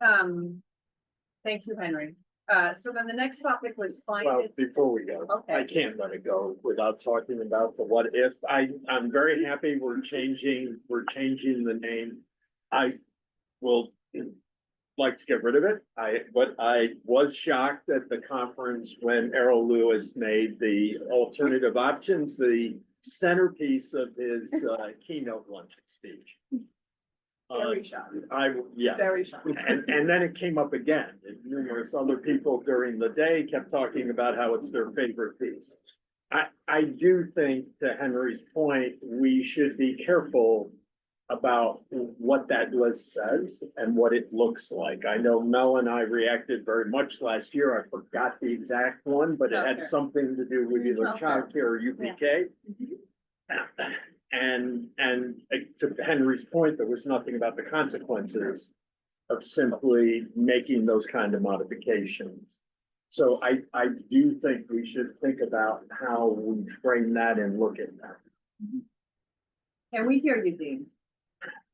Thank you, Henry. So then the next topic was Well, finding, before we go, I okay, can't let it go without talking about the what if. I'm very happy we're changing the name. I will like to get rid of it. But I was shocked at the conference when Errol Lewis made the alternative options the centerpiece of his keynote luncheon speech. very shocking, Yes. very shocking. And then it came up again, and numerous other people during the day kept talking about how it's their favorite piece. I do think, to Henry's point, we should be careful about what that list says and what it looks like. I know Mel and I reacted very much last year. I forgot the exact one, but it had Childcare. something to do with either Childcare. childcare or UPK. And to Henry's point, there was nothing about the consequences of simply making those kind of modifications. So I do think we should think about how we frame that and look at that. And we hear you, Dean.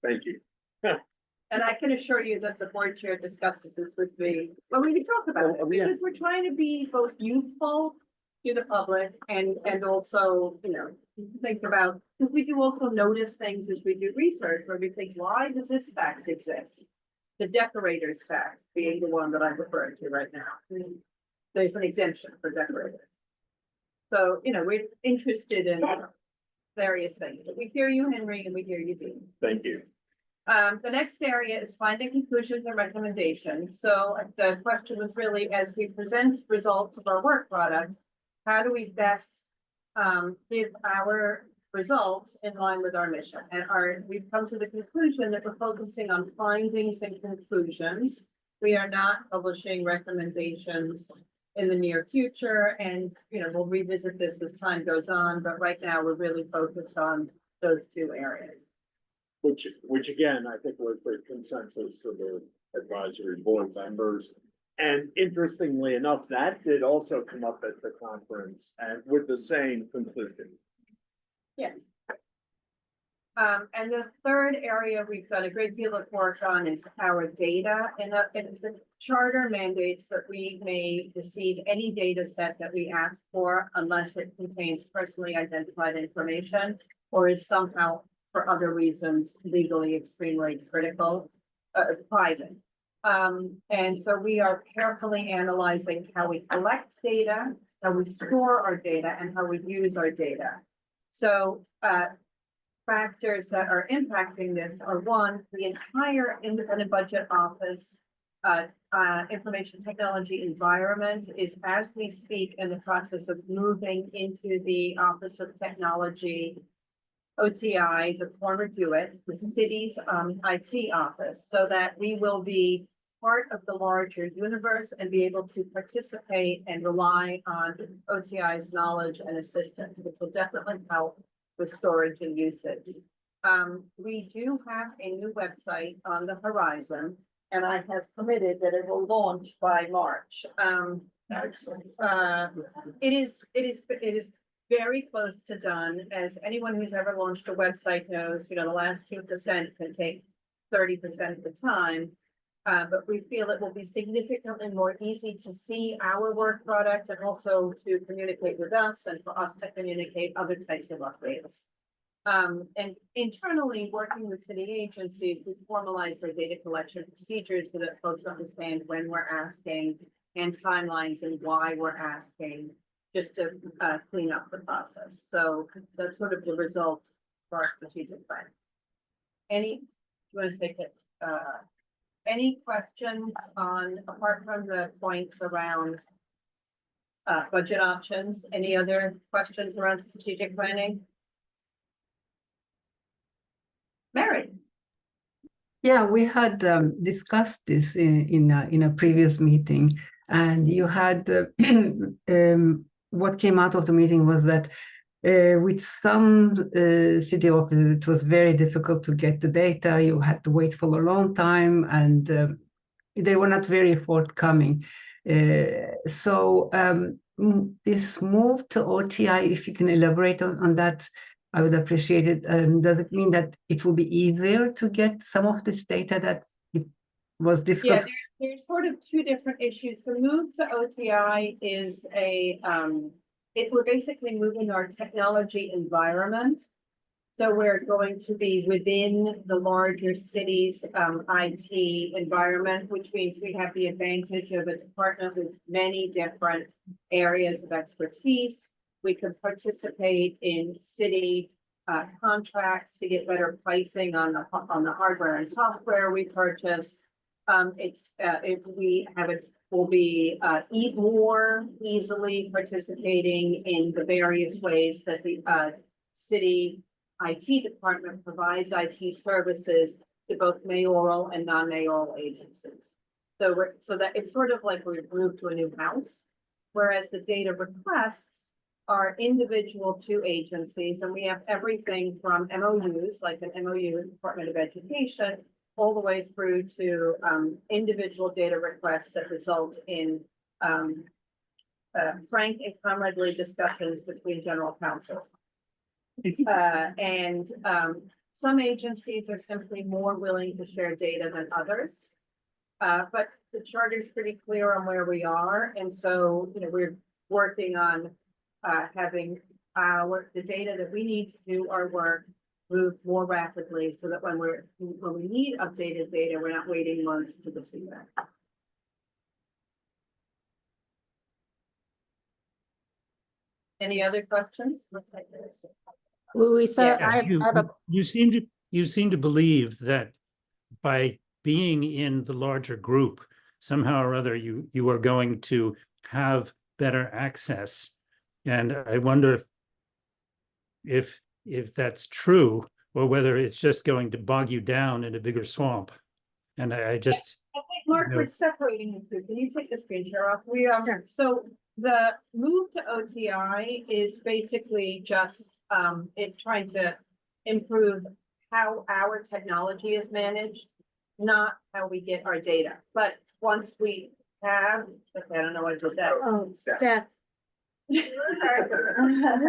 Thank you. And I can assure you that the board chair discusses this with me, but we can talk about it, Yeah. because we're trying to be both youthful to the public and also, you know, think about, because we do also notice things as we do research, where we think, why does this tax exist? The decorator's tax being the one that I'm referring to right now. There's an exemption for decorators. So, you know, we're interested in various things, but we hear you, Henry, and we hear you, Dean. Thank you. The next area is finding conclusions and recommendations. So the question was really, as we present results of our work product, how do we best give our results in line with our mission? And we've come to the conclusion that we're focusing on findings and conclusions. We are not publishing recommendations in the near future, and you know, we'll revisit this as time goes on, but right now we're really focused on those two areas. Which again, I think was the consensus of the advisory board members. And interestingly enough, that did also come up at the conference and with the same conclusion. Yes. And the third area we've done a great deal of work on is our data, and the charter mandates that we may receive any data set that we ask for unless it contains personally identified information or is somehow, for other reasons, legally extremely critical, private. And so we are carefully analyzing how we collect data, how we store our data, and how we use our data. So factors that are impacting this are, one, the entire independent budget office information technology environment is, as we speak, in the process of moving into the Office of Technology, OTI, the former DeWitt, the city's IT office, so that we will be part of the larger universe and be able to participate and rely on OTI's knowledge and assistance, which will definitely help with storage and usage. We do have a new website on the horizon, and I have committed that it will launch by March. Excellent. It is very close to done. As anyone who's ever launched a website knows, you know, the last 2% can take 30% of the time. But we feel it will be significantly more easy to see our work product and also to communicate with us and for us to communicate other types of updates. And internally, working with city agencies, we formalized our data collection procedures so that folks understand when we're asking and timelines and why we're asking, just to clean up the process. So that's sort of the result of our strategic plan. You want to take it? Any questions on, apart from the points around budget options, any other questions around strategic planning? Mary? Yeah, we had discussed this in a previous meeting, and you had what came out of the meeting was that with some city offices, it was very difficult to get the data. You had to wait for a long time, and they were not very forthcoming. So this move to OTI, if you can elaborate on that, I would appreciate it. Does it mean that it will be easier to get some of this data that was Yeah, difficult. there's sort of two different issues. The move to OTI is we're basically moving our technology environment. So we're going to be within the larger city's IT environment, which means we have the advantage of a department with many different areas of expertise. We can participate in city contracts to get better pricing on the hardware and software we purchase. We'll be more easily participating in the various ways that the city IT department provides IT services to both mayoral and non-mayoral agencies. So that it's sort of like we've moved to a new house, whereas the data requests are individual to agencies, and we have everything from MOUs, like an MOU with the Department of Education, all the way through to individual data requests that result in frank and comradely discussions between general counsel. Some agencies are simply more willing to share data than others. But the charter is pretty clear on where we are. And so, we're working on having the data that we need to do our work move more rapidly so that when we need updated data, we're not waiting months to receive that. Any other questions? Let's take this. Louisa, Yeah, I have a, you seem to believe that by being in the larger group, somehow or other, you are going to have better access. And I wonder if that's true, or whether it's just going to bog you down in a bigger swamp. And I just. I think, Mark, we're separating the two. Can you take the screen share off? So the move to OTI is basically just it trying to improve how our technology is managed, not how we get our data. But once we have, okay, I don't know what I did that. Oh, Steph.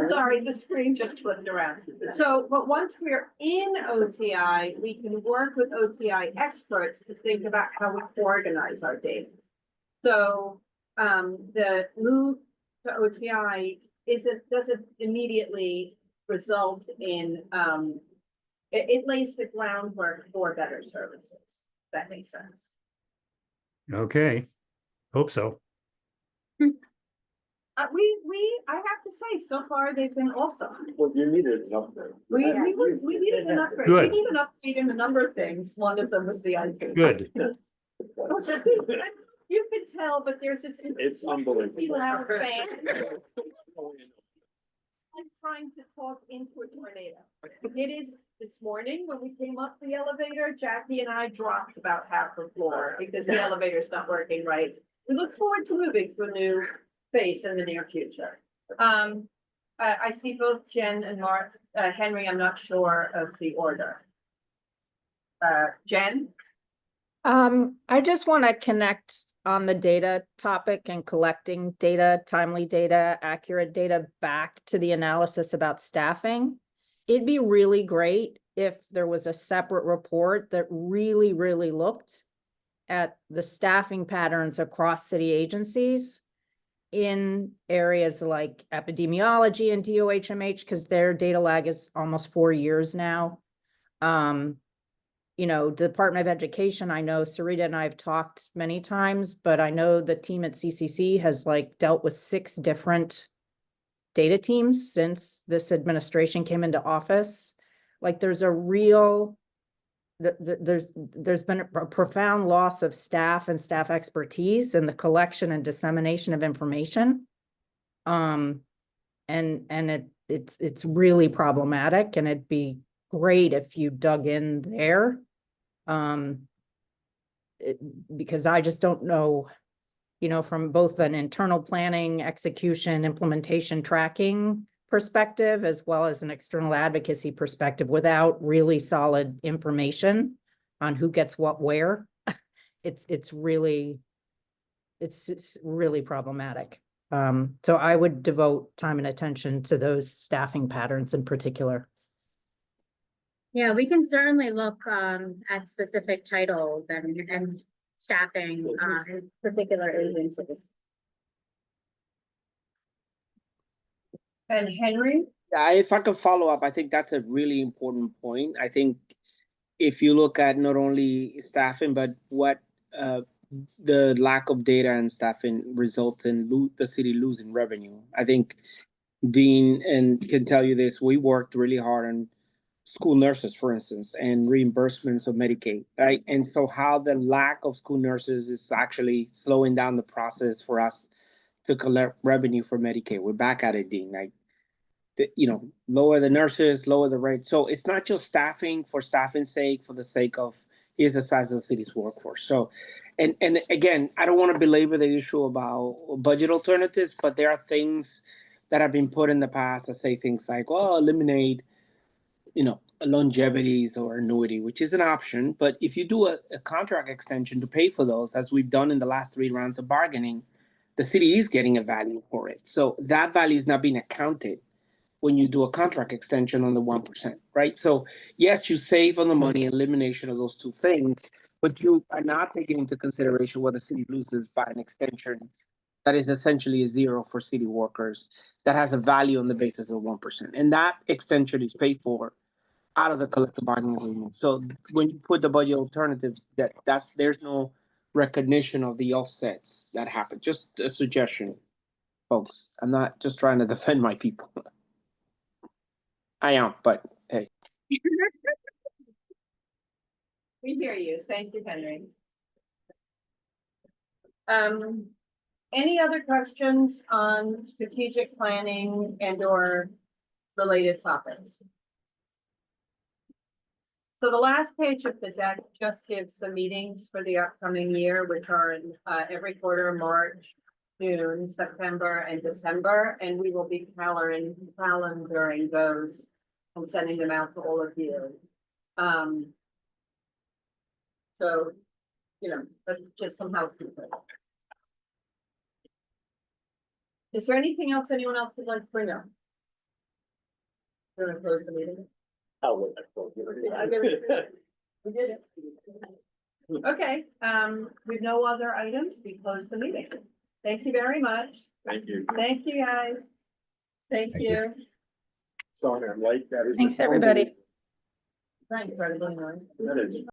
Sorry, the screen just flipped around. So, but once we're in OTI, we can work with OTI experts to think about how we organize our data. So, the move to OTI doesn't immediately result in, it lays the groundwork for better services. That makes sense. Okay, hope so. I have to say, so far they've been awesome. Well, you needed an upgrade. We needed an upgrade. Good. We need an upgrade in a number of things. One of them was the IT. Good. You could tell, but there's this. It's unbelievable. Loud fan. I'm trying to talk into a tornado. It is this morning when we came up the elevator, Jackie and I dropped about half the floor because the elevator's not working right. We look forward to moving to a new space in the near future. I see both Jen and Mark, Henry, I'm not sure of the order. Jen? I just want to connect on the data topic and collecting data, timely data, accurate data back to the analysis about staffing. It'd be really great if there was a separate report that really, really looked at the staffing patterns across city agencies in areas like epidemiology and DOHMH, because their data lag is almost 4 years now. Department of Education, I know Sarita and I have talked many times, but I know the team at CCC has dealt with 6 different data teams since this administration came into office. There's a real, there's been a profound loss of staff and staff expertise in the collection and dissemination of information. And it's really problematic, and it'd be great if you dug in there. Because I just don't know, from both an internal planning, execution, implementation, tracking perspective, as well as an external advocacy perspective, without really solid information on who gets what where, it's really problematic. So I would devote time and attention to those staffing patterns in particular. Yeah, we can certainly look at specific titles and staffing, in particular agencies. And Henry? Yeah, if I could follow up, I think that's a really important point. I think if you look at not only staffing, but what the lack of data and staffing results in the city losing revenue. I think Dean and can tell you this, we worked really hard on school nurses, for instance, and reimbursements of Medicaid, right? And so how the lack of school nurses is actually slowing down the process for us to collect revenue for Medicaid. We're back at it, Dean. Like, lower the nurses, lower the rate. So it's not just staffing for staffing's sake, for the sake of here's the size of the city's workforce. So, and again, I don't want to belabor the issue about budget alternatives, but there are things that have been put in the past that say things like, well, eliminate, longevities or annuity, which is an option. But if you do a contract extension to pay for those, as we've done in the last 3 rounds of bargaining, the city is getting a value for it. So that value is not being accounted when you do a contract extension on the 1%, right? So yes, you save on the money, elimination of those 2 things, but you are not taking into consideration what the city loses by an extension that is essentially a zero for city workers that has a value on the basis of 1%. And that extension is paid for out of the collective bargaining agreement. So when you put the budget alternatives, there's no recognition of the offsets that happen. Just a suggestion, folks. I'm not just trying to defend my people. I am, but hey. We hear you. Thank you, Henry. Any other questions on strategic planning and or related topics? So the last page of the deck just gives the meetings for the upcoming year, which are in every quarter, March, June, September, and December, and we will be calendaring those and sending them out to all of you. So, that's just some housekeeping. Is there anything else anyone else would like to bring up? We're gonna close the meeting. Oh, We did it. Okay, with no other items, we close the meeting. Thank you very much. Thank you. Thank you, guys. Thank you. Sorry, I'm late. That is. Thanks, everybody. Thanks for everybody. That is.